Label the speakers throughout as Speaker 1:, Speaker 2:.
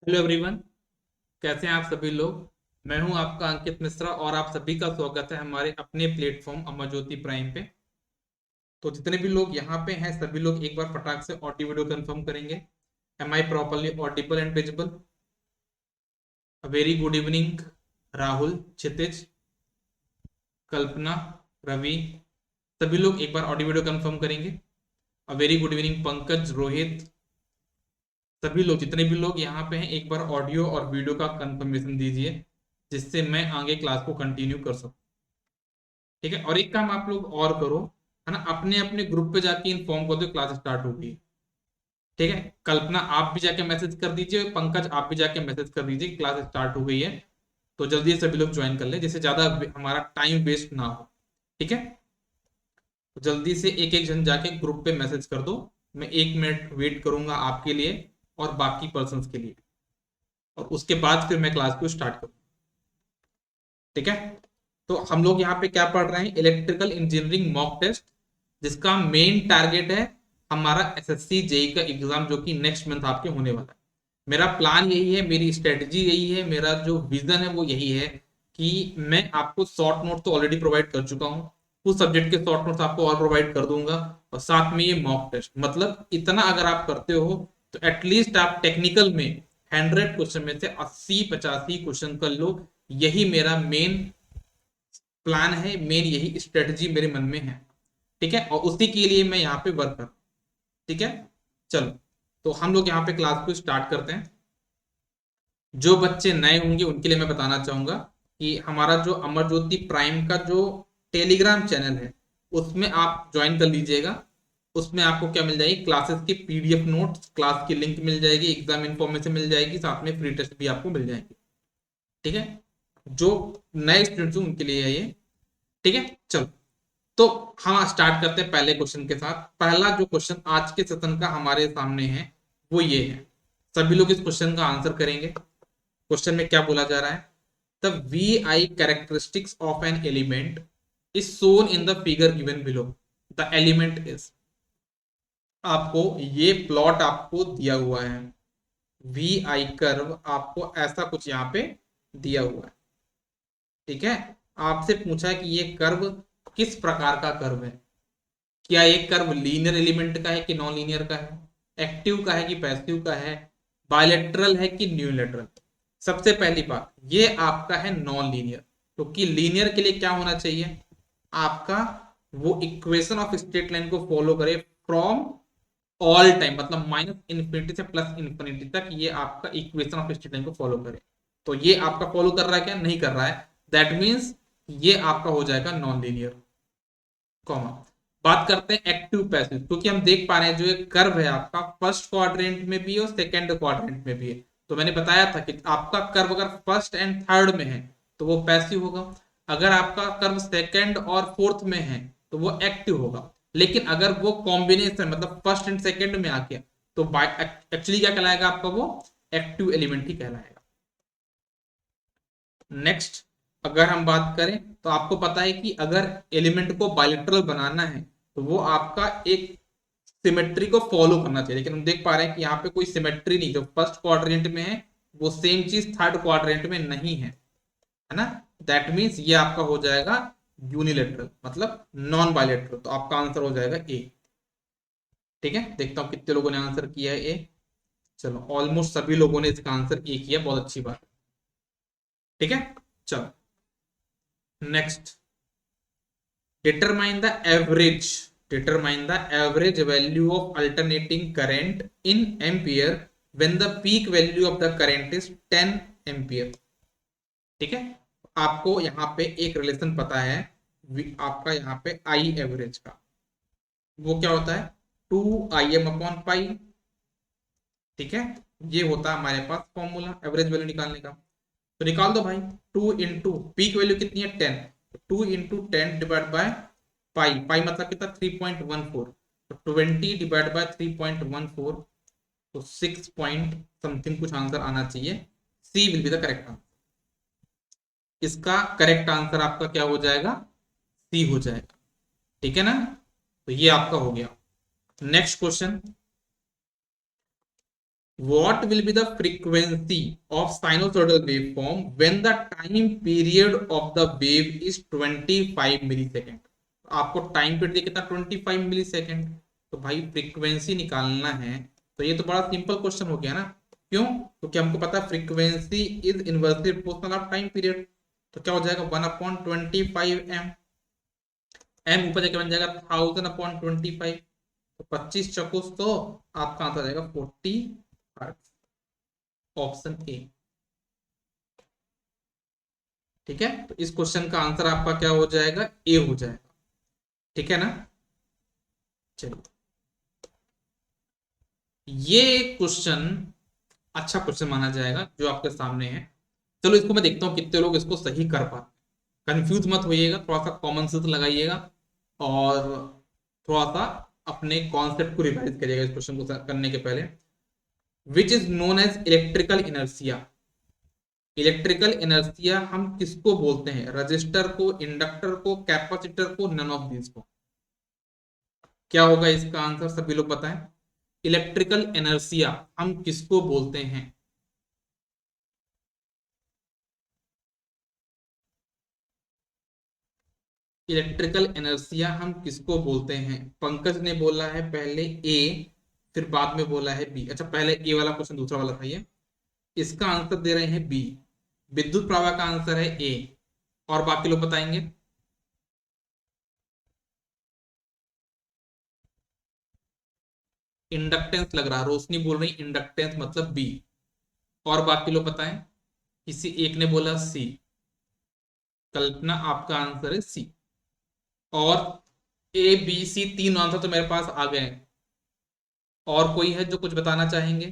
Speaker 1: Hello everyone. कैसे हैं आप सभी लोग। मैं हूं आपका अंकित मिश्रा और आप सभी का स्वागत है हमारे अपने प्लेटफॉर्म अमर ज्योति प्राइम पे। तो जितने भी लोग यहाँ पे हैं सभी लोग एक बार फटाक से ऑडियो वीडियो कंफर्म करेंगे। Am I properly audible and visible. Very good evening Rahul, Kshitij, Kalpana, Ravi, सभी लोग एक बार ऑडियो वीडियो कंफर्म करेंगे। Very good evening Pankaj, Rohit, सभी लोग जितने भी लोग यहाँ पे हैं एक बार ऑडियो और वीडियो का कंफर्मेशन दीजिए जिससे मैं आगे क्लास को कंटिन्यू कर सकूं। ठीक है, और एक काम आप लोग और करो, है ना, अपने अपने ग्रुप पे जाके इन्फॉर्म कर दो क्लास स्टार्ट हो गई। ठीक है, कल्पना आप भी जाके मैसेज कर दीजिए, पंकज आप भी जाके मैसेज कर दीजिए क्लास स्टार्ट हो गई है। तो जल्दी से सभी लोग ज्वाइन कर ले जिससे ज्यादा हमारा टाइम वेस्ट ना हो। ठीक है, तो जल्दी से एक एक जन जाके ग्रुप पे मैसेज कर दो। मैं 1 मिनट वेट करूंगा आपके लिए और बाकी पर्सन्स के लिए, और उसके बाद फिर मैं क्लास को स्टार्ट करूँ। ठीक है, तो हम लोग यहाँ पे क्या पढ़ रहे हैं, इलेक्ट्रिकल इंजीनियरिंग मॉक टेस्ट, जिसका मेन टारगेट है हमारा एसएससी जेई का एग्जाम जो कि नेक्स्ट मंथ आपके होने वाला है। मेरा प्लान यही है, मेरी स्ट्रेटजी यही है, मेरा जो विजन है वो यही है कि मैं आपको शॉर्ट नोट तो ऑलरेडी प्रोवाइड कर चुका हूँ, कुछ सब्जेक्ट के शॉर्ट नोट्स आपको और प्रोवाइड कर दूंगा, और साथ में ये मॉक टेस्ट, मतलब इतना अगर आप करते हो तो एटलीस्ट आप टेक्निकल में 100 क्वेश्चन में से 80-85 क्वेश्चन कर लो। यही मेरा मेन प्लान है, मेन यही स्ट्रेटजी मेरे मन में है। ठीक है, और उसी के लिए मैं यहाँ पे वर्क कर। ठीक है, चलो, तो हम लोग यहाँ पे क्लास को स्टार्ट करते हैं। जो बच्चे नए होंगे उनके लिए मैं बताना चाहूंगा कि हमारा जो अमर ज्योति प्राइम का जो टेलीग्राम चैनल है उसमें आप ज्वाइन कर लीजिएगा। उसमें आपको क्या मिल जाएगी, क्लासेस की पीडीएफ नोट्स, क्लास की लिंक मिल जाएगी, एग्जाम इन्फॉर्मेशन मिल जाएगी, साथ में फ्री टेस्ट भी आपको मिल जाएंगे। ठीक है, जो नए स्टूडेंट्स हैं उनके लिए है ये। ठीक है, चलो, तो हम स्टार्ट करते हैं पहले क्वेश्चन के साथ। पहला जो क्वेश्चन आज के सेशन का हमारे सामने है वो ये है। सभी लोग इस क्वेश्चन का आंसर करेंगे। क्वेश्चन में क्या बोला जा रहा है, the V I characteristics of an element is shown in the figure given below. The element is, आपको ये प्लॉट आपको दिया हुआ है, वी आई कर्व आपको ऐसा कुछ यहाँ पे दिया हुआ है। ठीक है, आपसे पूछा है कि ये कर्व किस प्रकार का कर्व है। क्या ये कर्व लीनियर एलिमेंट का है कि नॉन लीनियर का है, एक्टिव का है कि पैसिव का है, बायलेटरल है कि न्यूलेटरल। सबसे पहली बात, ये आपका है नॉन लीनियर, क्योंकि लीनियर के लिए क्या होना चाहिए आपका, वो इक्वेशन ऑफ स्ट्रेट लाइन को फॉलो करे फ्रॉम ऑल टाइम, मतलब माइनस इन्फिनिटी से प्लस इन्फिनिटी तक ये आपका इक्वेशन ऑफ स्ट्रेट लाइन को फॉलो करे। तो ये आपका फॉलो कर रहा है क्या, नहीं कर रहा है, दैट मीन्स ये आपका हो जाएगा नॉन लीनियर। कॉमा, बात करते हैं एक्टिव पैसिव, क्योंकि हम देख पा रहे हैं जो एक कर्व है आपका फर्स्ट क्वाड्रेंट में भी है और सेकंड क्वाड्रेंट में भी है। तो मैंने बताया था कि आपका कर्व अगर फर्स्ट एंड थर्ड में है तो वो पैसिव होगा, अगर आपका कर्व सेकंड और फोर्थ में है तो वो एक्टिव होगा। लेकिन अगर वो कॉम्बिनेशन मतलब फर्स्ट एंड सेकंड में आ गया तो एक्चुअली क्या कहलाएगा आपका, वो एक्टिव एलिमेंट ही कहलाएगा। नेक्स्ट, अगर हम बात करें तो आपको पता है कि अगर एलिमेंट को बायलेटरल बनाना है तो वो आपका एक सिमेट्री को फॉलो करना चाहिए, लेकिन हम देख पा रहे हैं कि यहाँ पे कोई सिमेट्री नहीं, जो फर्स्ट क्वाड्रेंट में है वो सेम चीज थर्ड क्वाड्रेंट में नहीं है ना। दैट मीन्स ये आपका हो जाएगा यूनिलेटरल, मतलब नॉन बायलेटरल, तो आपका आंसर हो जाएगा ए। ठीक है, देखता हूँ कितने लोगों ने आंसर किया है ए। चलो, ऑलमोस्ट सभी लोगों ने इसका आंसर ए किया, बहुत अच्छी बात। ठीक है, चलो, next, determine the average determine the average value of alternating current in ampere when the peak value of the current is 10 ampere। ठीक है, आपको यहाँ पे एक रिलेशन पता है, आपका यहाँ पे आई एवरेज का वो क्या होता है, 2 Im/पाई। ठीक है, ये होता है हमारे पास फॉर्मूला एवरेज वैल्यू निकालने का। तो निकाल दो भाई, 2 इंटू पीक वैल्यू कितनी है 10, 2 इंटू 10 डिवाइड बाय पाई, पाई मतलब कितना 3.14, तो 20 डिवाइड बाय 3.14, तो 6 पॉइंट समथिंग कुछ आंसर आना चाहिए। C will be the correct answer. इसका करेक्ट आंसर आपका क्या हो जाएगा, सी हो जाएगा। ठीक है ना, तो ये आपका हो गया। Next question, What will be the frequency of sinusoidal waveform when the time period of the wave is 25 millisecond? आपको टाइम पीरियड कितना 25 मिलीसेकेंड, तो भाई फ्रीक्वेंसी निकालना है। तो ये तो बड़ा सिंपल क्वेश्चन हो गया ना। क्यों? क्योंकि हमको पता है frequency is inversely proportional of time period. तो क्या हो जाएगा 1/25 m। एम ऊपर जाके बन जाएगा 1000/25। तो 25 चौको 100, आपका आंसर आ जाएगा 40 ऑप्शन ए। ठीक है, तो इस क्वेश्चन का आंसर आपका क्या हो जाएगा? ए हो जाएगा। ठीक है ना? चलिए, ये क्वेश्चन अच्छा क्वेश्चन माना जाएगा जो आपके सामने है। चलो इसको मैं देखता हूँ कितने लोग इसको सही कर पाते। कंफ्यूज मत होइएगा, थोड़ा सा कॉमन सेंस लगाइएगा और थोड़ा सा अपने कॉन्सेप्ट को रिवाइज करिएगा इस क्वेश्चन को करने के पहले। Which is known as electrical inertia. Electrical inertia हम किसको बोलते हैं? रजिस्टर को, इंडक्टर को, कैपेसिटर को, नन ऑफ दिस को। क्या होगा इसका आंसर? सभी लोग बताएं। इलेक्ट्रिकल इनर्सिया हम किसको बोलते हैं? इलेक्ट्रिकल इनर्सिया हम किसको बोलते हैं? पंकज ने बोला है पहले ए, फिर बाद में बोला है बी। अच्छा, पहले ए वाला क्वेश्चन, दूसरा वाला था ये। इसका आंसर दे रहे हैं बी, विद्युत प्रवाह का आंसर है ए। और बाकी लोग बताएंगे। इंडक्टेंस लग रहा, रोशनी बोल रही इंडक्टेंस मतलब बी। और बाकी लोग बताएं। किसी एक ने बोला सी। कल्पना, आपका आंसर है सी। और ए बी सी तीन आंसर तो मेरे पास आ गए। और कोई है जो कुछ बताना चाहेंगे?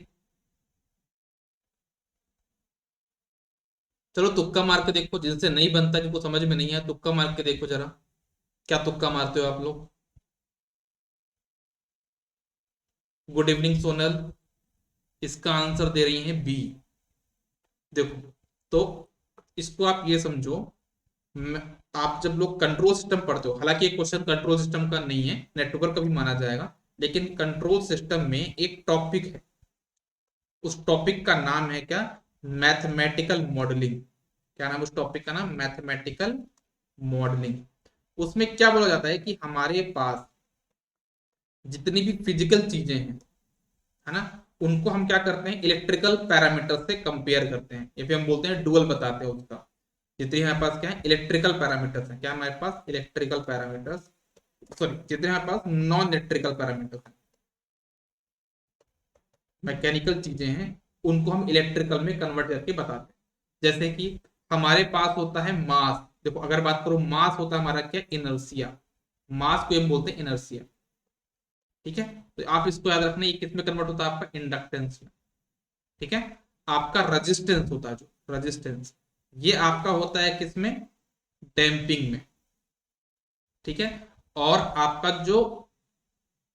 Speaker 1: चलो तुक्का मार के देखो, जिनसे नहीं बनता, जिनको समझ में नहीं है, तुक्का मार के देखो जरा। क्या तुक्का मारते हो आप लोग? Good evening Sonal. इसका आंसर दे रही हैं बी। देखो, तो इसको आप ये समझो। आप जब लोग कंट्रोल सिस्टम पढ़ते हो, हालांकि ये क्वेश्चन कंट्रोल सिस्टम का नहीं है, नेटवर्क का भी माना जाएगा, लेकिन कंट्रोल सिस्टम में एक टॉपिक है। उस टॉपिक का नाम है क्या? Mathematical modelling. क्या नाम उस टॉपिक का? नाम मैथमेटिकल मॉडलिंग। उसमें क्या बोला जाता है कि हमारे पास जितनी भी फिजिकल चीजें हैं, है ना, उनको हम क्या करते हैं? इलेक्ट्रिकल पैरामीटर से कंपेयर करते हैं, या फिर हम बोलते हैं डुअल बताते हैं उसका। जितने हमारे पास क्या है? इलेक्ट्रिकल पैरामीटर्स हैं। क्या हमारे पास? इलेक्ट्रिकल पैरामीटर्स, सॉरी, जितने हमारे पास नॉन इलेक्ट्रिकल पैरामीटर्स हैं, मैकेनिकल चीजें हैं, उनको हम इलेक्ट्रिकल में कन्वर्ट करके बताते हैं। जैसे कि हमारे पास होता है मास। देखो, अगर बात करो, मास होता है हमारा क्या? इनर्सिया। मास को हम बोलते हैं इनर्सिया। ठीक है, तो आप इसको याद रखना, ये किस में कन्वर्ट होता है? आपका इंडक्टेंस में। ठीक है। आपका रेजिस्टेंस होता है, जो रेजिस्टेंस, ये आपका होता है किसमें? डैम्पिंग में। ठीक है। और आपका जो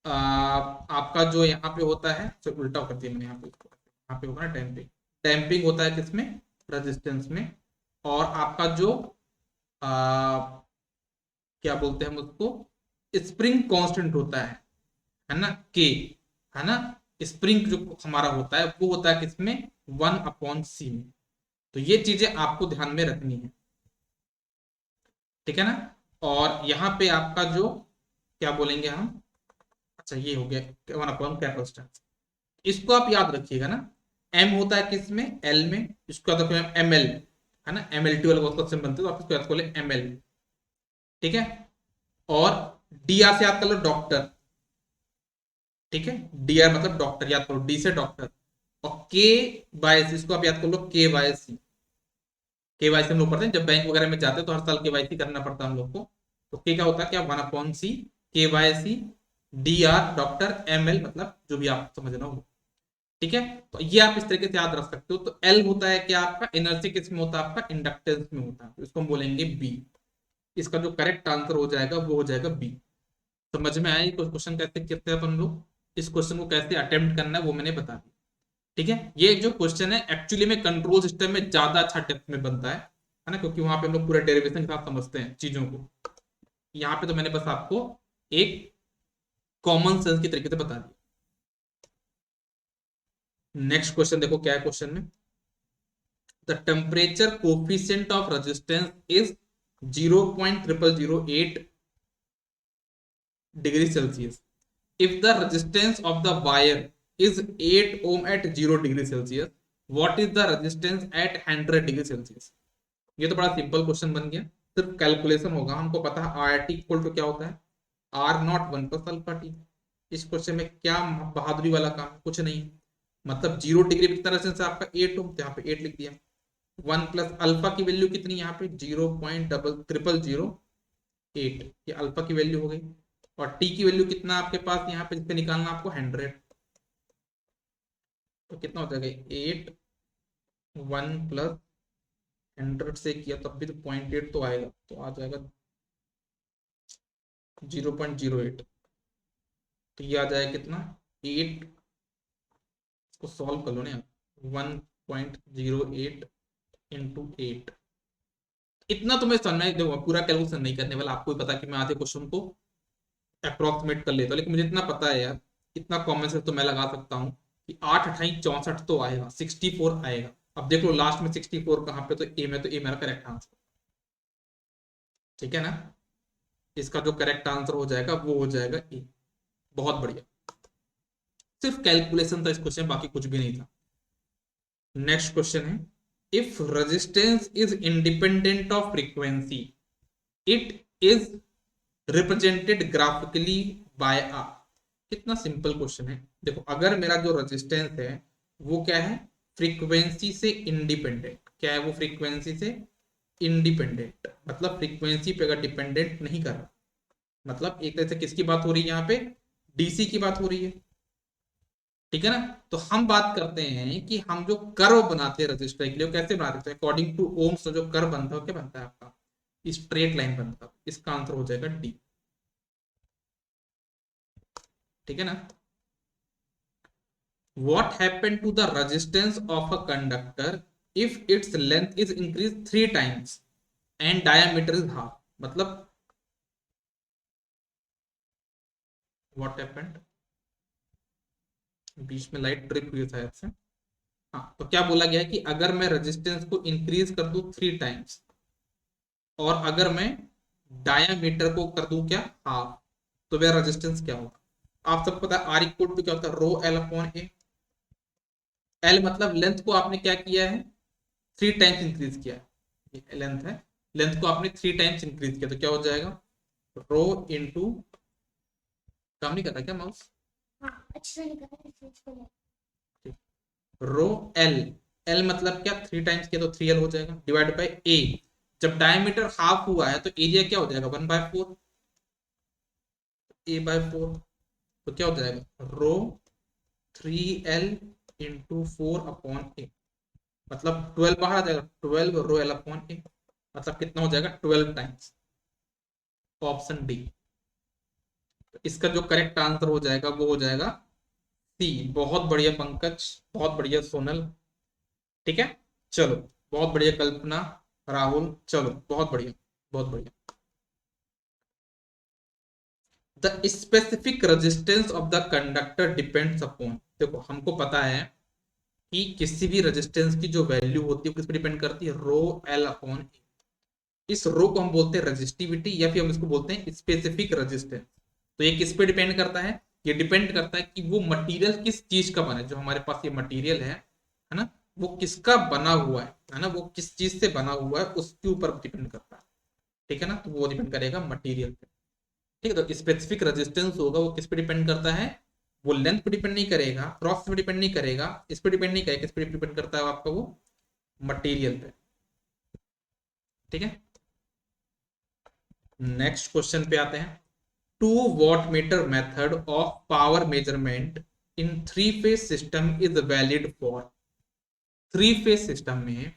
Speaker 1: आपका जो यहाँ पे होता है, जो उल्टा कर दिया मैंने, यहाँ पे यहाँ पे होगा ना डैम्पिंग। डैम्पिंग होता है किसमें? रेजिस्टेंस में। और आपका जो आ, क्या बोलते हैं हम उसको? स्प्रिंग कांस्टेंट होता है ना, के, है ना। स्प्रिंग जो हमारा होता है वो होता है किसमें? 1/c में। तो ये चीजें आपको ध्यान में रखनी है। ठीक है ना। और यहाँ पे आपका जो क्या बोलेंगे हम? अच्छा, ये हो गया 1/, कैपेसिटेंस। इसको आप याद रखिएगा ना। एम होता है किसमें? एल में। इसको याद रखो, एम एल, है ना। एम एल टी वाला बहुत क्वेश्चन बनते हैं, तो आप इसको याद कर ले, एम एल। ठीक है। और डी आर से याद कर लो, डॉक्टर। ठीक है, डी आर मतलब डॉक्टर, याद करो, डी से डॉक्टर। और के बाय सी, इसको आप याद कर लो, के बाय सी। केवाईसी हम लोग पढ़ते हैं जब बैंक वगैरह में जाते हैं, तो हर साल केवाईसी करना पड़ता है हम लोग को। तो के क्या होता है? क्या? 1/c। KYC, D R doctor, M L मतलब जो भी आप समझ रहे हो। ठीक है, तो ये आप इस तरीके से याद रख सकते हो। तो एल होता है क्या आपका? एनर्जी किस में होता है? आपका इंडक्टेंस में होता है, तो इसको हम बोलेंगे बी। इसका जो करेक्ट आंसर हो जाएगा वो हो जाएगा बी। समझ में आया कुछ क्वेश्चन कैसे करते हैं अपन लोग? इस क्वेश्चन को कैसे अटेम्प्ट करना है वो मैंने बता दिया। ठीक है, ये जो क्वेश्चन है एक्चुअली में कंट्रोल सिस्टम में ज्यादा अच्छा डेप्थ में बनता है ना, क्योंकि वहां पे हम लोग पूरे डेरिवेशन के साथ समझते हैं चीजों को। यहाँ पे तो मैंने बस आपको एक कॉमन सेंस की तरीके से बता दिया। नेक्स्ट क्वेश्चन देखो क्या है क्वेश्चन में, the temperature coefficient of resistance is 0.0008 degree Celsius if the resistance of the wire is 8 ohm at 0 degree celsius, what is the resistance at 100 degree celsius? ये तो बड़ा सिंपल क्वेश्चन बन गया, सिर्फ कैलकुलेशन होगा। हमको पता है आर टी इक्वल टू क्या होता है, R naught one plus alpha T. इस क्वेश्चन में क्या बहादुरी वाला काम, कुछ नहीं। मतलब 0 डिग्री पे कितना रेजिस्टेंस है आपका 8 ओम, तो यहाँ पे 8 लिख दिया। 1 प्लस अल्फा की वैल्यू कितनी यहाँ पे 0.0008, ये अल्फा की वैल्यू हो गई। और टी की वैल्यू कितना आपके पास यहाँ पे, जिसपे निकालना आपको 100, तो कितना हो जाएगा 8, 1 प्लस 100 से किया तब भी तो 0.8 तो आएगा, तो आ जाएगा 0.08। तो ये आ जाएगा कितना 8, को सॉल्व कर लो ना, 1.08 इंटू 8। इतना तो मैं समझ देखो, पूरा कैलकुलेशन नहीं करने वाला, आपको भी पता कि मैं आधे क्वेश्चन को अप्रोक्सीमेट कर लेता हूँ, लेकिन मुझे इतना पता है यार, इतना कॉमन सेंस तो मैं लगा सकता हूँ कि 8 अठाई 64 तो आएगा, 64 आएगा। अब देख लो लास्ट में 64 कहाँ पे, तो ए में, तो ए मेरा करेक्ट आंसर। ठीक है ना, इसका जो करेक्ट आंसर हो जाएगा वो हो जाएगा ए। बहुत बढ़िया, सिर्फ कैलकुलेशन था इस क्वेश्चन, बाकी कुछ भी नहीं था। नेक्स्ट क्वेश्चन है, if resistance is independent of frequency it is represented graphically by आ। कितना सिंपल क्वेश्चन है। देखो अगर मेरा जो रेजिस्टेंस है वो क्या है, फ्रीक्वेंसी से इंडिपेंडेंट। क्या है वो, फ्रीक्वेंसी से इंडिपेंडेंट, मतलब फ्रीक्वेंसी पे अगर डिपेंडेंट नहीं कर रहा, मतलब एक तरह से किसकी बात हो रही है यहाँ पे, डीसी की बात हो रही है। ठीक है ना, तो हम बात करते हैं कि हम जो कर्व बनाते हैं रजिस्टर के लिए, कैसे बनाते हैं, अकॉर्डिंग टू ओम्स जो कर्व बनता है क्या बनता है आपका, स्ट्रेट लाइन बनता है। इसका आंसर हो जाएगा डी। ठीक है ना, what happened to the resistance of a conductor if its length is increased 3 times and diameter is half? मतलब what happened, बीच में लाइट ट्रिप हुई शायद से। हाँ, तो क्या बोला गया है कि अगर मैं रेजिस्टेंस को इंक्रीज कर दूं 3 टाइम्स, और अगर मैं डायामीटर को कर दूं क्या हाफ, तो मेरा रेजिस्टेंस क्या होगा। आप सबको पता है आर इक्वल टू क्या होता है, रो एल अपॉन ए। एल मतलब लेंथ को आपने क्या किया है, 3 टाइम्स इंक्रीज किया है, ये लेंथ है, लेंथ को आपने 3 टाइम्स इंक्रीज किया, तो क्या हो जाएगा रो इंटू, काम नहीं कर रहा क्या माउस, रो एल, एल मतलब क्या 3 टाइम्स किया तो 3L हो जाएगा, डिवाइड बाय ए। जब डायमीटर हाफ हुआ है तो एरिया क्या हो जाएगा 1/4, A/4, तो क्या हो जाएगा रो 3L इंटू 4 अपॉन ए, मतलब 12 बाहर आ जाएगा, 12 रो एल अपॉन ए, मतलब कितना हो जाएगा 12 टाइम्स। ऑप्शन डी, इसका जो करेक्ट आंसर हो जाएगा वो हो जाएगा सी। बहुत बढ़िया पंकज, बहुत बढ़िया सोनल। ठीक है, चलो बहुत बढ़िया कल्पना, राहुल, चलो बहुत बढ़िया, बहुत बढ़िया। The specific resistance of the conductor depends upon, देखो हमको पता है कि किसी भी रेजिस्टेंस की जो वैल्यू होती है किस पर डिपेंड करती है, रो एल अपॉन। इस रो को हम बोलते हैं रेजिस्टिविटी, या फिर हम इसको बोलते हैं स्पेसिफिक रेजिस्टेंस। तो ये किस पे डिपेंड करता है, ये डिपेंड करता है कि वो मटेरियल किस चीज का बना है, जो हमारे पास ये मटेरियल है ना, वो किसका बना हुआ है ना, वो किस चीज से बना हुआ है उसके ऊपर डिपेंड करता है। ठीक है ना, तो वो डिपेंड करेगा मटेरियल पे। ठीक है, तो स्पेसिफिक रेजिस्टेंस होगा वो किस पे डिपेंड करता है, वो लेंथ पे डिपेंड नहीं करेगा, क्रॉस पे डिपेंड नहीं करेगा, इस पे डिपेंड नहीं करेगा, किस पे डिपेंड करता है आपका वो मटेरियल पे। ठीक है, नेक्स्ट क्वेश्चन पे आते हैं। 2 wattmeter method of power measurement in 3-phase system is valid for, 3-phase system में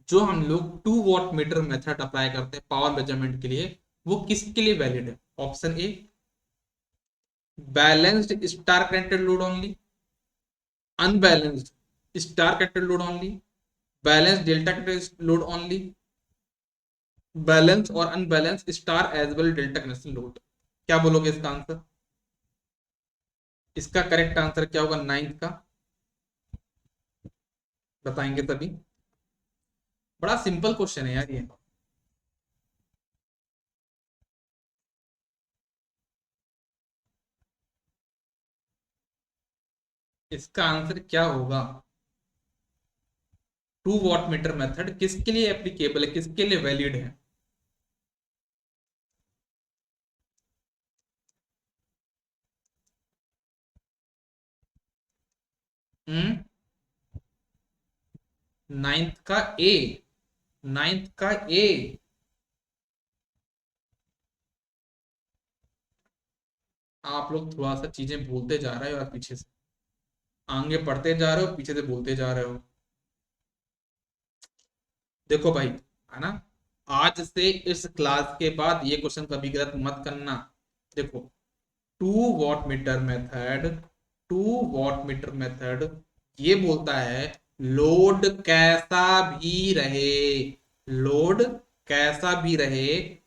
Speaker 1: जो हम लोग 2 wattmeter मेथड अप्लाई करते हैं पावर मेजरमेंट के लिए, वो किसके लिए वैलिड है। Option A balanced star connected load only, unbalanced star connected load only, balanced delta connected load only, balance और unbalance star as well delta connection load. क्या बोलोगे इसका आंसर, इसका करेक्ट आंसर क्या होगा 9th का, बताएंगे तभी। बड़ा सिंपल क्वेश्चन है यार ये। इसका आंसर क्या होगा? टू वॉट मीटर मेथड किसके लिए एप्लीकेबल है, किसके लिए वैलिड है? हम्म। नाइन्थ का ए। नाइन्थ का ए। आप लोग थोड़ा सा चीजें भूलते जा रहे हो और पीछे से आगे पढ़ते जा रहे हो, पीछे से बोलते जा रहे हो। देखो भाई, है ना, आज से इस क्लास के बाद ये क्वेश्चन कभी गलत मत करना। देखो, two watt meter method, two watt meter method ये बोलता है लोड कैसा भी रहे, लोड कैसा भी रहे,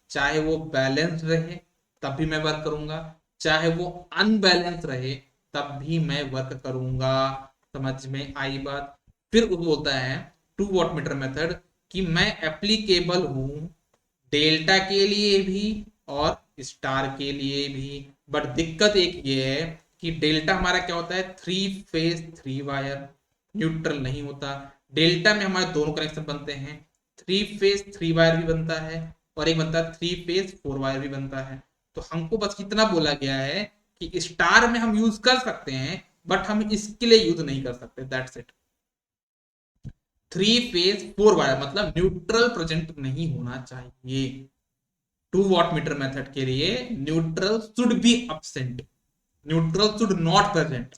Speaker 1: चाहे वो बैलेंस रहे तब भी मैं वर्क करूंगा, चाहे वो अनबैलेंस रहे तब भी मैं वर्क करूंगा। समझ में आई बात? फिर वो बोलता है टू वॉट मीटर मेथड कि मैं एप्लीकेबल हूं डेल्टा के लिए भी और स्टार के लिए भी। बट दिक्कत एक ये है कि डेल्टा हमारा क्या होता है, three phase three wire, neutral नहीं होता। डेल्टा में हमारे दोनों कनेक्शन बनते हैं, थ्री फेज थ्री वायर भी बनता है और एक बनता है थ्री फेज फोर वायर भी बनता है। तो हमको बस कितना बोला गया है कि स्टार में हम यूज कर सकते हैं बट हम इसके लिए यूज नहीं कर सकते, that's it. Three phase four wire मतलब न्यूट्रल प्रेजेंट नहीं होना चाहिए। टू वॉट मीटर मेथड के लिए neutral should be absent, neutral should not present.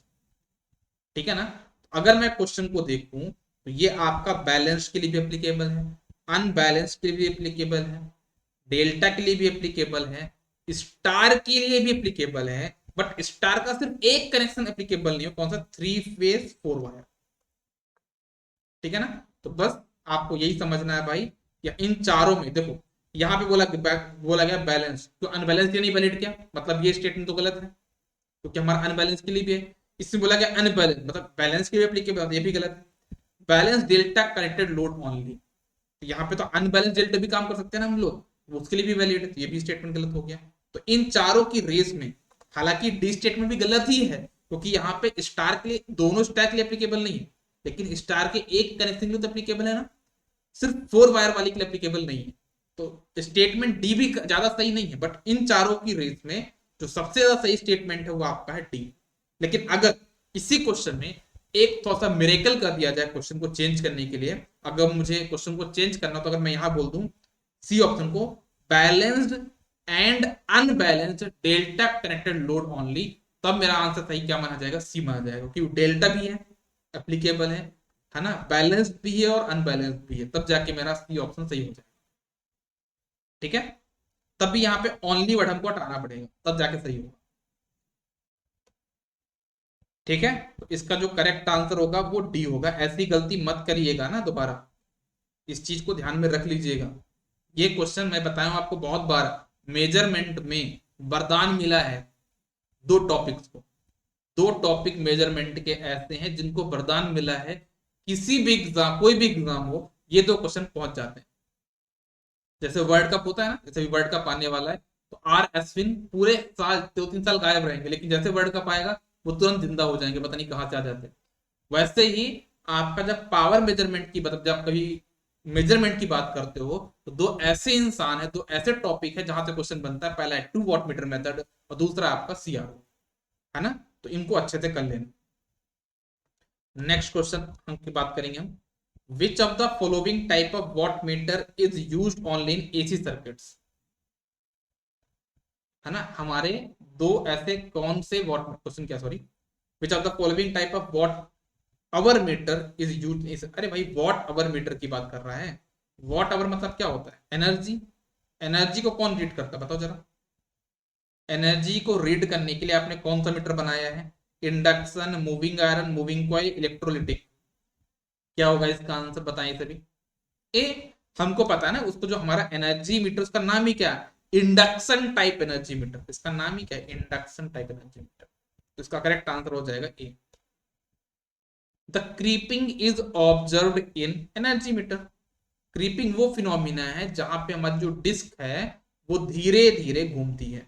Speaker 1: ठीक है ना? अगर मैं क्वेश्चन को देखूं तो ये आपका बैलेंस के लिए भी एप्लीकेबल है, अनबैलेंस के लिए भी एप्लीकेबल है, डेल्टा के लिए भी एप्लीकेबल है, स्टार के लिए भी एप्लीकेबल है। बट स्टार का सिर्फ एक कनेक्शन एप्लीकेबल नहीं है, कौन सा, थ्री फेज फोर वायर। ठीक है ना? तो बस आपको यही समझना है भाई, या इन चारों में देखो, यहां पे बोला गया बैलेंस, तो अनबैलेंस के नहीं वैलिड क्या, मतलब ये स्टेटमेंट तो गलत है क्योंकि हमारा अनबैलेंस के लिए भी है। इसमें बोला गया अनबैलेंस मतलब बैलेंस के लिए एप्लीकेबल, ये भी गलत है। Balance delta connected load only, तो यहाँ पे तो अनबैलेंस डेल्टा भी काम कर सकते हैं ना हम लोग, उसके लिए भी वैलिड है, तो ये भी स्टेटमेंट गलत हो गया। तो इन चारों की रेस में हालांकि डी स्टेटमेंट भी गलत ही है क्योंकि यहाँ पे स्टार के लिए, दोनों स्टार के लिए एप्लीकेबल नहीं है, लेकिन स्टार के एक कनेक्शन के लिए तो एप्लीकेबल है ना, सिर्फ फोर वायर वाली के लिए एप्लीकेबल नहीं है। तो स्टेटमेंट डी भी ज्यादा सही नहीं है, बट इन चारों की रेस में जो सबसे ज्यादा सही स्टेटमेंट है वो आपका है डी। लेकिन अगर इसी क्वेश्चन में एक थोड़ा सा मिरेकल कर दिया जाए क्वेश्चन को चेंज करने के लिए, अगर मुझे क्वेश्चन को चेंज करना तो अगर मैं यहां बोल दूं सी ऑप्शन को, balanced and unbalanced delta connected load only, तब मेरा आंसर सही क्या माना जाएगा, सी माना जाएगा, क्योंकि डेल्टा भी है, एप्लीकेबल है ना, बैलेंस्ड भी है और अनबैलेंस्ड भी है, तब जाके मेरा सी ऑप्शन सही हो जाएगा। ठीक है? तब भी यहाँ पे ओनली वर्ड हमको हटाना पड़ेगा, तब जाके सही होगा। ठीक है? तो इसका जो करेक्ट आंसर होगा वो डी होगा। ऐसी गलती मत करिएगा ना दोबारा, इस चीज को ध्यान में रख लीजिएगा। ये क्वेश्चन मैं बताया हूं आपको बहुत बार, मेजरमेंट में वरदान मिला है दो टॉपिक्स को, दो टॉपिक मेजरमेंट के ऐसे हैं जिनको वरदान मिला है, किसी भी एग्जाम, कोई भी एग्जाम हो, ये दो क्वेश्चन पहुंच जाते हैं। जैसे वर्ल्ड कप होता है ना, जैसे भी वर्ल्ड कप आने वाला है, तो आर अश्विन पूरे साल, 2-3 साल गायब रहेंगे, लेकिन जैसे वर्ल्ड कप आएगा वो तुरंत जिंदा हो जाएंगे, पता नहीं कहां से आ जाते हैं। वैसे ही आपका जब पावर मेजरमेंट की, मतलब जब कभी मेजरमेंट की बात करते हो, तो दो ऐसे इंसान है, दो ऐसे टॉपिक है जहां से क्वेश्चन बनता है, पहला है टू वॉट मीटर मेथड और दूसरा आपका सीआरओ, है ना? तो इनको अच्छे से कर लेना। नेक्स्ट क्वेश्चन हम की बात करेंगे हम, which of the following type of watt meter is used only in AC circuits. है ना, हमारे दो ऐसे कौन से वॉट, क्वेश्चन क्या, sorry, which of the following type of watt hour meter is use is, अरे भाई वॉट अवर मीटर की बात कर रहा है। वॉट अवर मतलब क्या होता है, एनर्जी। एनर्जी को कौन रीड करता है बताओ जरा? एनर्जी को रीड करने के लिए आपने कौन सा मीटर बनाया है? Induction, moving iron, moving coil, electrolytic. क्या होगा इसका आंसर, बताएं सभी। ए, हमको पता है ना उसको, जो हमारा एनर्जी मीटर उसका नाम ही क्या है, इंडक्शन टाइप एनर्जी मीटर, इसका नाम ही क्या है, इंडक्शन टाइप एनर्जी मीटर। तो इसका करेक्ट आंसर हो जाएगा A. The creeping is observed in energy meter. Creeping वो फिनोमिना है जहां पे हमारी जो डिस्क है वो धीरे धीरे घूमती है।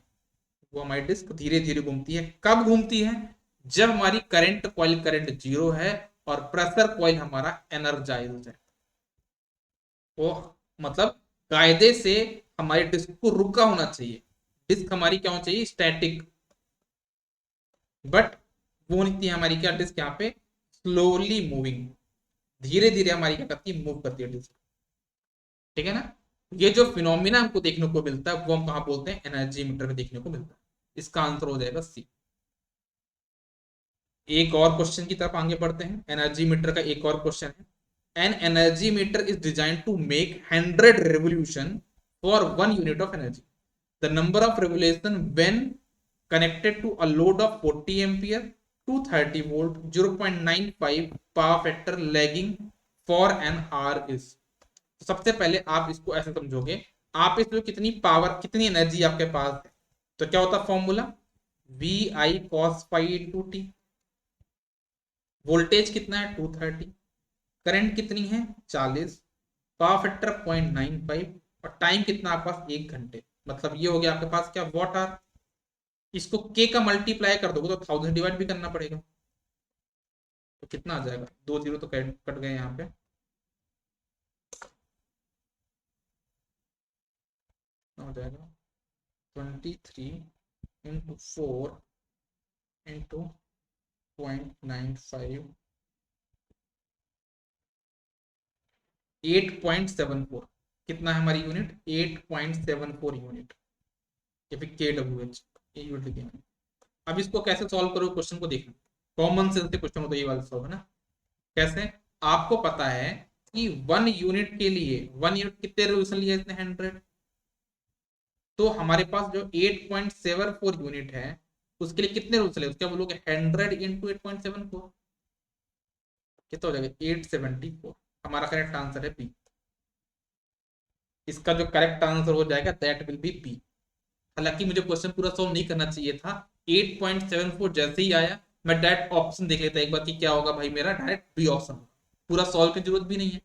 Speaker 1: वो हमारी डिस्क धीरे धीरे घूमती है। कब घूमती है? जब हमारी करंट कॉइल करंट जीरो है और प्रेशर कॉइल हमारा एनर्जाइज है। वो मतलब कायदे से हमारी डिस्क को रुका होना चाहिए। डिस्क हमारी क्या होनी चाहिए? स्टैटिक। बट वो नहीं थी हमारी क्या डिस्क यहाँ पे स्लोली मूविंग, धीरे धीरे हमारी क्या करती है? मूव करती है डिस्क। ठीक है ना? ये जो फिनोमिना हमको देखने को मिलता है वो हम कहा बोलते हैं? एनर्जी मीटर में देखने को मिलता है। इसका आंसर हो जाएगा सी। एक और क्वेश्चन की तरफ आगे बढ़ते हैं। एनर्जी मीटर का एक और क्वेश्चन है। An energy meter is design to make 100 revolution for 1 unit of energy. The number of revolution when connected to a load of 40 ampere, 230 volt, 0.95 power factor lagging for an hour is. तो सबसे पहले आप इसको ऐसे समझोगे, आप इसमें कितनी पावर कितनी एनर्जी आपके पास है, तो क्या होता formula? V I cos five into T. Voltage कितना है? 230। करंट कितनी है? 40। पावर फैक्टर 0.95 और टाइम कितना आपके पास? 1 घंटे। मतलब ये हो गया आपके पास क्या? Watt hour. इसको के का मल्टीप्लाई कर दोगे तो 1000 डिवाइड भी करना पड़ेगा। तो कितना आ जाएगा? 2 जीरो तो कट गए यहाँ पे। हो जाएगा 23 × 4 × 0.95, 8.74। कितना है हमारी यूनिट? 8.74 यूनिट, या फिर के डब्ल्यू एच, ये यूनिट लिखे हैं। अब इसको कैसे सॉल्व करो? क्वेश्चन को देखना। कॉमन सेंस के क्वेश्चन हो तो ये वाला सॉल्व है ना। कैसे? आपको पता है कि 1 यूनिट के लिए 1 यूनिट कितने रेवोल्यूशन लिए इसने? 100। तो हमारे पास जो 8.74 यूनिट है उसके लिए कितने रूल्स चले? क्या बोलोगे? 100 इंटू 8.74 कितना हो जाएगा? 874। हमारा करेक्ट आंसर है बी। इसका जो करेक्ट आंसर हो जाएगा दैट विल बी बी। हालांकि मुझे क्वेश्चन पूरा सॉल्व नहीं करना चाहिए था। 8.74 जैसे ही आया मैं डायरेक्ट ऑप्शन देख लेता एक बार कि क्या होगा भाई मेरा। डायरेक्ट बी ऑप्शन, पूरा सॉल्व की जरूरत भी नहीं है।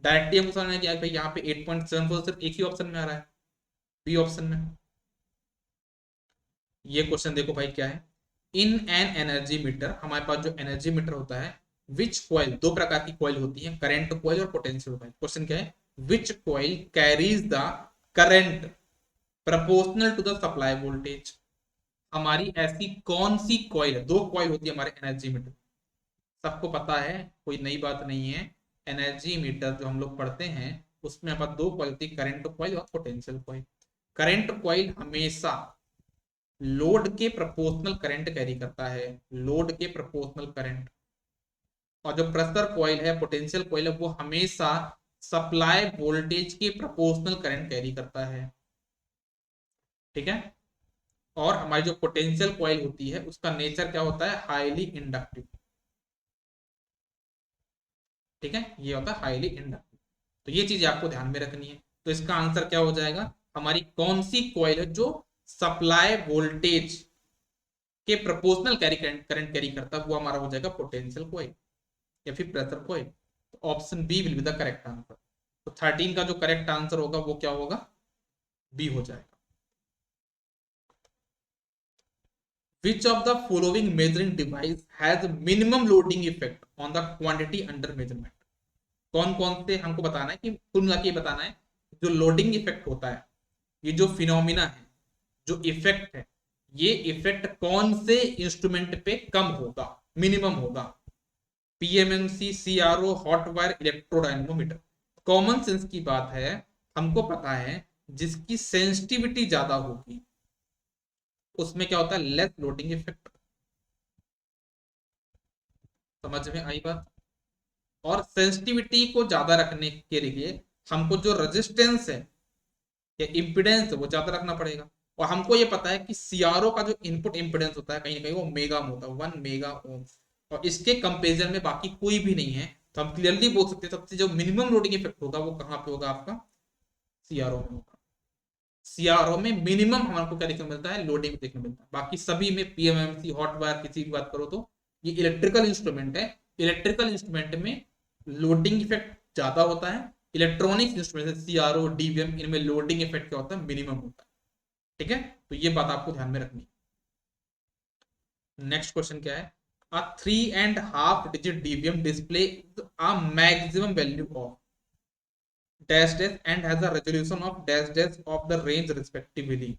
Speaker 1: डायरेक्टली हमको समझना है कि भाई यहाँ पे 8.74 सिर्फ एक ही ऑप्शन में आ रहा है, बी ऑप्शन में। ये क्वेश्चन देखो भाई क्या है। इन एन एनर्जी मीटर, हमारे पास जो एनर्जी मीटर होता है, विच कॉइल, दो प्रकार की कॉइल होती है, करंट कॉइल और पोटेंशियल कॉइल। क्वेश्चन क्या है? Which coil carries the current proportional to the supply voltage. हमारी ऐसी कौन सी कॉइल है? दो कॉइल होती है हमारे एनर्जी मीटर। सबको पता है, कोई नई बात नहीं है। एनर्जी मीटर जो हम लोग पढ़ते हैं उसमें हमारे दो कॉइल होती है, करंट कॉइल और पोटेंशियल कॉइल। करंट कॉइल हमेशा लोड के प्रोपोर्शनल करंट कैरी करता है, लोड के प्रोपोर्शनल करंट। और जो प्रेशर कॉइल है, पोटेंशियल कॉइल है, वो हमेशा सप्लाई वोल्टेज के प्रोपोर्शनल करंट कैरी करता है। ठीक है? और हमारी जो पोटेंशियल कॉइल होती है उसका नेचर क्या होता है? Highly inductive. ठीक है? ये होता है हाईली इंडक्टिव। तो ये चीज आपको ध्यान में रखनी है। तो इसका आंसर क्या हो जाएगा? हमारी कौन सी कॉइल है जो सप्लाई वोल्टेज के प्रोपोर्शनल करंट कैरी करता है, वो हमारा हो जाएगा पोटेंशियल कॉइल या फिर प्रेशर कॉइल। तो option B will be the correct answer. तो 13 का जो करेक्ट आंसर होगा वो क्या होगा? बी हो जाएगा। Which of the following measuring device has minimum loading effect on the quantity under measurement? कौन कौन से हमको बताना है कि कुल मिला के बताना है जो लोडिंग इफेक्ट होता है, ये जो फिनोमिना है, जो इफेक्ट है, ये इफेक्ट कौन से इंस्ट्रूमेंट पे कम होगा, मिनिमम होगा? PMMC, CRO, hot wire, electrodynamometer. Common sense की बात है, हमको पता है जिसकी सेंसिटिविटी ज्यादा होगी उसमें क्या होता है? Less loading effect. समझ में आई बात? और सेंसिटिविटी को ज्यादा रखने के लिए हमको जो रेजिस्टेंस है या इम्पिडेंस है वो ज्यादा रखना पड़ेगा। और हमको ये पता है कि सीआरओ का जो इनपुट इम्पिडेंस होता है कहीं ना कहीं वो मेगा में होता है, 1 मेगा ओम। और इसके कंपेरिजन में बाकी कोई भी नहीं है। तो हम क्लियरली बोल सकते हैं सबसे जो मिनिमम लोडिंग इफेक्ट होगा वो कहाँ पे होगा? आपका सीआरओ में होगा। सीआरओ में मिनिमम हमको क्या देखने को मिलता है? लोडिंग देखने को मिलता है। बाकी सभी में पीएमएमसी, हॉट वायर, किसी की बात करो तो ये इलेक्ट्रिकल इंस्ट्रूमेंट है, इलेक्ट्रिकल इंस्ट्रूमेंट में लोडिंग इफेक्ट ज्यादा होता है, इलेक्ट्रॉनिक्स इंस्ट्रूमेंट जैसे सीआरओ डीवीएम इनमें लोडिंग इफेक्ट क्या होता है, मिनिमम होता है। ठीक है, तो ये बात आपको ध्यान में रखनी है। नेक्स्ट क्वेश्चन क्या है, a 3.5 digit DVM display a maximum value of dash dash and has a resolution of dash dash of the range respectively।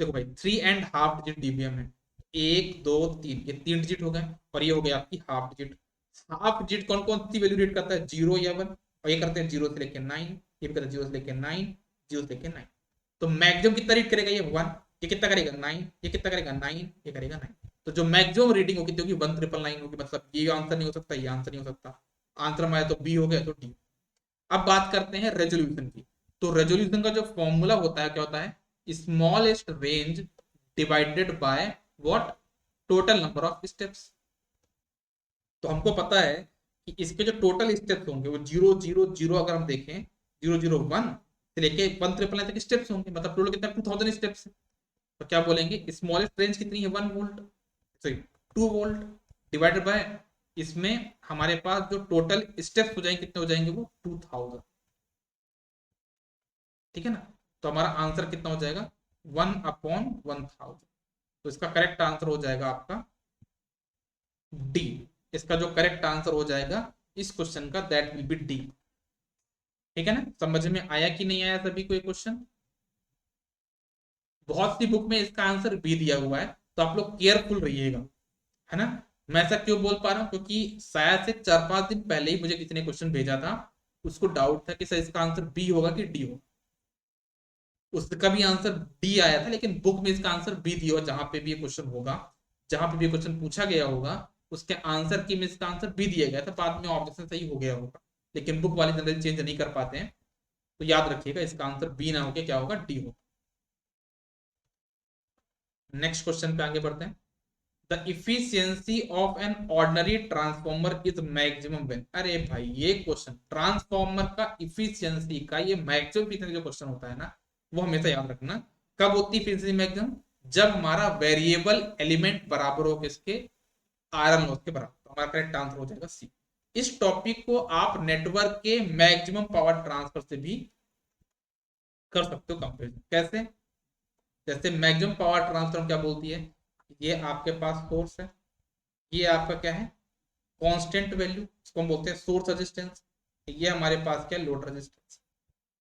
Speaker 1: देखो भाई 3.5 डिजिट डीवीएम है, 1 2 3, ये 3 डिजिट हो गए और ये हो गया आपकी हाफ डिजिट। हाफ डिजिट कौन कौन सी वैल्यू रीड करता है, 0 या 1, और ये करते हैं 0 से लेके 9, ये भी करते हैं 0 से लेके 9, 0 से लेके 9। तो मैक्सिमम कितना रीड करेगा, ये 1, ये कितना करेगा 9, ये कितना करेगा 9, ये करेगा 9। तो जो मैक्सिमम रीडिंग होगी तो 1999 होगी, मतलब ये आंसर नहीं हो सकता, ये आंसर नहीं हो सकता। आंसर हमारा तो बी हो गया, तो डी। अब बात करते हैं रेजोल्यूशन की। तो रेजोल्यूशन का जो फॉर्मूला होता है क्या होता है, smallest range divided by what, total number of steps. तो हमको पता है कि इसके जो टोटल स्टेप्स होंगे वो 0 0 0, अगर हम देखें 0 0 1 से लेके 1 तक स्टेप्स होंगे, मतलब टोटल कितना 2000 स्टेप्स। तो क्या बोलेंगे, स्मॉलेस्ट रेंज कितनी है 1 volt, sorry 2 volt, divided by इसमें हमारे पास जो टोटल स्टेप्स हो जाएंगे कितने हो जाएंगे, वो 2000। ठीक है ना, तो हमारा आंसर कितना हो जाएगा 1/1000। तो इसका करेक्ट आंसर हो जाएगा आपका डी। इसका जो करेक्ट आंसर हो जाएगा इस क्वेश्चन का, दैट विल बी डी। ठीक है ना, समझ में आया कि नहीं आया सभी को ये क्वेश्चन। बहुत सी बुक में इसका आंसर बी दिया हुआ है, तो आप लोग केयरफुल रहिएगा, है ना। मैं ऐसा क्यों बोल पा रहा हूँ, क्योंकि शायद से 4 5 दिन पहले ही मुझे किसी ने क्वेश्चन भेजा था, उसको डाउट था कि सर इसका आंसर बी होगा कि डी होगा। उसका भी आंसर डी आया था, लेकिन बुक में इसका आंसर बी दिया हुआ, जहां पे भी ये क्वेश्चन होगा, जहां पे भी क्वेश्चन पूछा गया होगा, उसके आंसर की में इसका आंसर बी दिया गया था। बाद में ऑब्जेक्शन सही हो गया होगा, लेकिन बुक वाले जनरल चेंज नहीं कर पाते हैं। तो याद रखिएगा इसका आंसर बी ना होकर क्या होगा, डी होगा। नेक्स्ट क्वेश्चन पे आगे बढ़ते हैं। The efficiency of an ordinary transformer is maximum when. अरे भाई ये क्वेश्चन ट्रांसफॉर्मर का इफिशियंसी का ये मैक्सिमम इफिशियंसी जो क्वेश्चन होता है ना, वो हमेशा याद रखना। कब होती है इफिशियंसी मैक्सिमम, जब हमारा वेरिएबल एलिमेंट बराबर हो किसके, आयरन लॉस के बराबर। तो हमारा करेक्ट आंसर हो जाएगा सी। इस टॉपिक को आप नेटवर्क के मैक्सिमम पावर ट्रांसफर से भी कर सकते हो कंपेरिजन। कैसे, जैसे मैक्सिमम पावर ट्रांसफर क्या बोलती है, ये आपके पास सोर्स है, ये आपका क्या है कांस्टेंट वैल्यू, इसको हम बोलते हैं सोर्स रेजिस्टेंस, ये हमारे पास क्या है लोड रेजिस्टेंस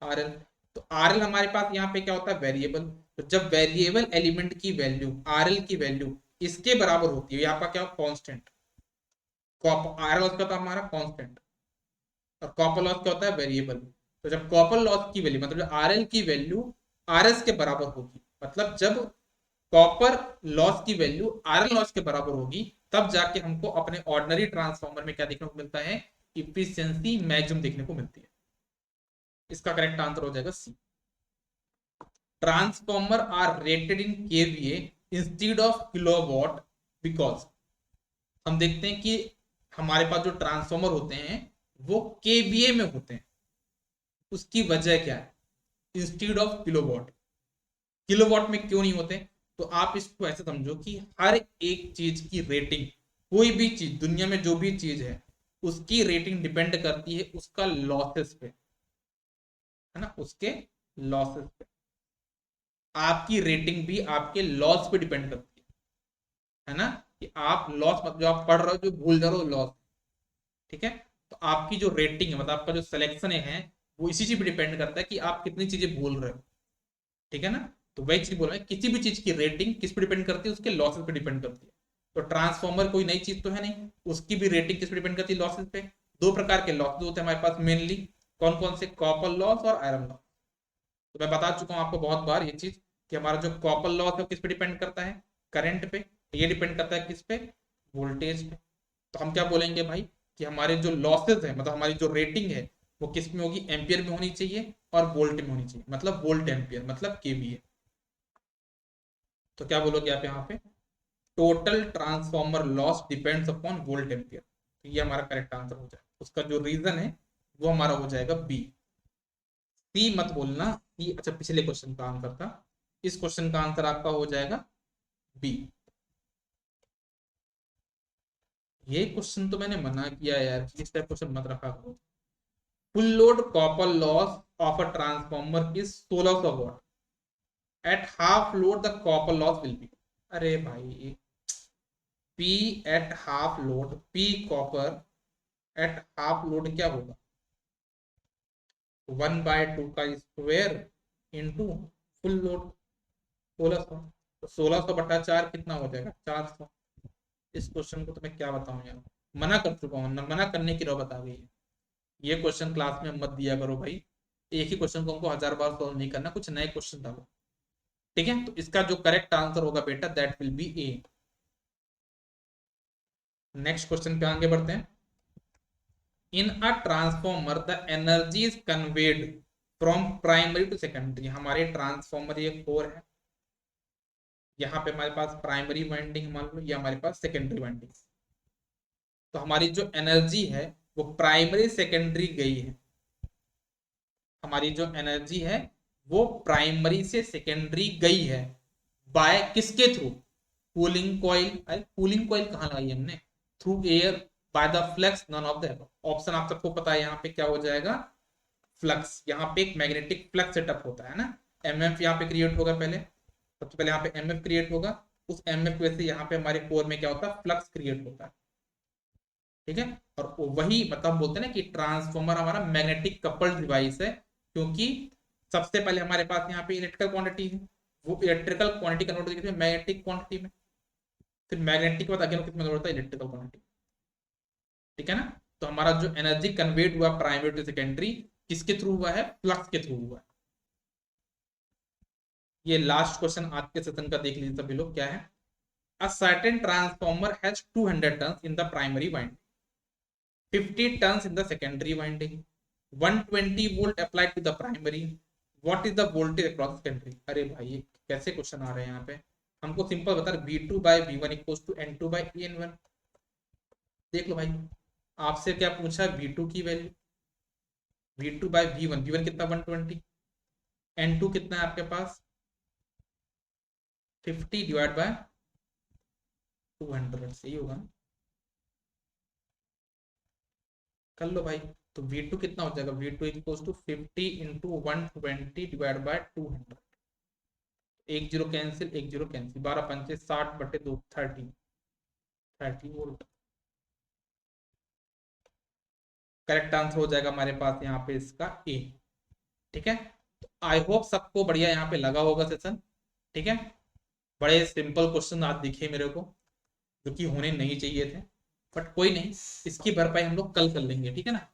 Speaker 1: आरएल। तो आरएल हमारे पास यहाँ पे क्या होता है वेरिएबल। तो जब वेरिएबल एलिमेंट की वैल्यू आरएल की वैल्यू इसके बराबर होती है, आपका क्या कांस्टेंट, आरएल का तो हमारा कांस्टेंट, और कॉपर लॉस क्या होता है वेरिएबल। तो जब कॉपर लॉस की वैल्यू मतलब आरएल की वैल्यू आरएस के बराबर होगी, मतलब जब कॉपर लॉस की वैल्यू आयरन लॉस के बराबर होगी, तब जाके हमको अपने ऑर्डिनरी ट्रांसफॉर्मर में क्या देखने को मिलता है, इफिशियंसी मैक्सिमम देखने को मिलती है। इसका करेक्ट आंसर हो जाएगा C. Transformer are rated in kVA instead of kilowatt because. हम देखते हैं कि हमारे पास जो ट्रांसफॉर्मर होते हैं वो केवीए में होते हैं, उसकी वजह क्या है, इंस्टेड ऑफ किलोवाट। किलोवाट में क्यों नहीं होते, तो आप इसको ऐसे समझो कि हर एक चीज की रेटिंग, कोई भी चीज दुनिया में जो भी चीज है उसकी रेटिंग डिपेंड करती है उसका लॉसेस पे, है ना, उसके लॉसेस पे। आपकी रेटिंग भी आपके लॉस पे डिपेंड करती है ना, कि आप लॉस मतलब जो आप पढ़ रहे हो जो भूल जा रहे हो लॉस। ठीक है, तो आपकी जो रेटिंग है मतलब आपका जो सिलेक्शन है वो इसी चीज पे डिपेंड करता है कि आप कितनी चीजें भूल रहे हो। ठीक है ना, तो वही चीज बोल रहा है, किसी भी चीज की रेटिंग किस पे डिपेंड करती है, उसके लॉसेस पे डिपेंड करती है। तो ट्रांसफॉर्मर कोई नई चीज तो है नहीं, उसकी भी रेटिंग किस पे डिपेंड करती है, लॉसेस पे। दो प्रकार के लॉस होते हैं हमारे पास मेनली, कौन कौन से, कॉपर लॉस और आयरन लॉस। तो मैं बता चुका हूँ आपको बहुत बार ये चीज कि हमारा जो कॉपर लॉस है किस पे डिपेंड करता है, करंट पे। ये डिपेंड करता है किस पे, वोल्टेज पे। तो हम क्या बोलेंगे भाई कि हमारे जो लॉसेज है मतलब हमारी जो रेटिंग है वो किस में होगी, एम्पियर में होनी चाहिए और वोल्ट में होनी चाहिए, मतलब वोल्ट एम्पियर मतलब केवीए। तो क्या बोलोगे आप यहाँ पे, total transformer loss depends upon volt ampere. तो ये हमारा करेक्ट आंसर हो जाएगा, उसका जो रीजन है वो हमारा हो जाएगा बी। सी मत बोलना, सी अच्छा पिछले क्वेश्चन का आंसर था, इस क्वेश्चन का आंसर आपका हो जाएगा बी। ये क्वेश्चन तो मैंने मना किया यार, इस टाइप क्वेश्चन मत रखा करो। Full load copper loss of a transformer is 1600 what, at half load the copper loss will be. अरे भाई, P at half load, P copper at half load क्या होगा, 1/2 का स्क्वायर इंटू फुल लोड 1600। तो 1600/4 कितना हो जाएगा, 400। इस क्वेश्चन को तो मैं क्या बताऊं यार, मना कर चुका हूँ ना, मना करने की नौबत आ गई है। ये क्वेश्चन क्लास में मत दिया करो भाई, एक ही क्वेश्चन को हमको 1000 बार सॉल्व नहीं करना, कुछ नए क्वेश्चन डालो। ठीक है, तो इसका जो करेक्ट आंसर होगा बेटा that will be A. Next question पे आगे बढ़ते हैं। In a transformer the energy is conveyed from primary to secondary. हमारे ट्रांसफॉर्मर ये कोर है, यहाँ पे हमारे पास प्राइमरी वाइंडिंग मान लो, या हमारे पास सेकेंडरी वाइंडिंग। तो हमारी जो एनर्जी है वो प्राइमरी सेकेंडरी गई है, हमारी जो एनर्जी है वो प्राइमरी से सेकेंडरी गई है। बाय किसके थ्रू, कूलिंग कॉइल। अरे कूलिंग कॉइल कहाँ लगाई हमने, through air by the flux none of the option. आप सबको पता है यहाँ पे क्या हो जाएगा, फ्लक्स। यहाँ पे एक मैग्नेटिक फ्लक्स सेटअप होता है ना, एमएफ यहाँ पे क्रिएट होगा पहले, सबसे पहले यहाँ पे एमएफ क्रिएट होगा, उस एमएफ की वजह से यहाँ पे हमारे कोर में क्या होता है, फ्लक्स क्रिएट होता है। ठीक है, और वही मतलब बोलते हैं ना कि ट्रांसफॉर्मर हमारा मैग्नेटिक कपल्ड डिवाइस है, क्योंकि सबसे पहले हमारे पास यहाँ पे इलेक्ट्रिकल क्वांटिटी है, वो इलेक्ट्रिकल क्वांटिटी कन्वर्ट होती है मैग्नेटिक क्वांटिटी में, फिर मैग्नेटिक के बाद अगेन किसमें कन्वर्ट होता है, इलेक्ट्रिकल क्वांटिटी। ठीक है ना, तो हमारा जो एनर्जी कन्वर्ट हुआ प्राइमरी टू सेकेंडरी किसके थ्रू हुआ है, फ्लक्स के थ्रू हुआ है। ये लास्ट क्वेश्चन आज के सेशन का देख लीजिए सभी लोग, क्या है। A certain transformer has 200 turns in the primary winding, 50 turns in the secondary winding, 120 volt applied to the primary. What is the voltage across secondary? अरे भाई ये कैसे क्वेश्चन आ रहे हैं यहाँ पे, हमको सिंपल बता रहे V2/V1 इक्वल्स टू N2/En1। देख लो भाई, आपसे क्या पूछा, V2 की वैल्यू, V2/V1, V1 कितना 120, N2 कितना है आपके पास 50 डिवाइड बाय 200, सही होगा ना, कर लो भाई। तो V2 कितना हो जाएगा, V2 equals to 50 into 120 divide by 200। एक जीरो कैंसिल, एक zero cancel, 12×5 = 60/2, 30 volt. Correct answer हो जाएगा हमारे पास यहाँ पे इसका ए। ठीक है, तो आई होप सबको बढ़िया यहाँ पे लगा होगा सेशन। ठीक है, बड़े सिंपल क्वेश्चन आज दिखे मेरे को, जो कि होने नहीं चाहिए थे, बट कोई नहीं, इसकी भरपाई हम लोग कल कर लेंगे। ठीक है ना,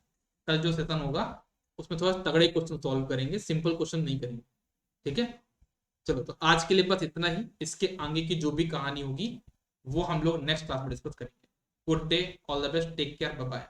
Speaker 1: कल जो सेशन होगा उसमें थोड़ा तगड़े क्वेश्चन सॉल्व करेंगे, सिंपल क्वेश्चन नहीं करेंगे। ठीक है, चलो तो आज के लिए बस इतना ही, इसके आगे की जो भी कहानी होगी वो हम लोग नेक्स्ट क्लास में डिस्कस करेंगे। Good day, all the best, take care, bye bye.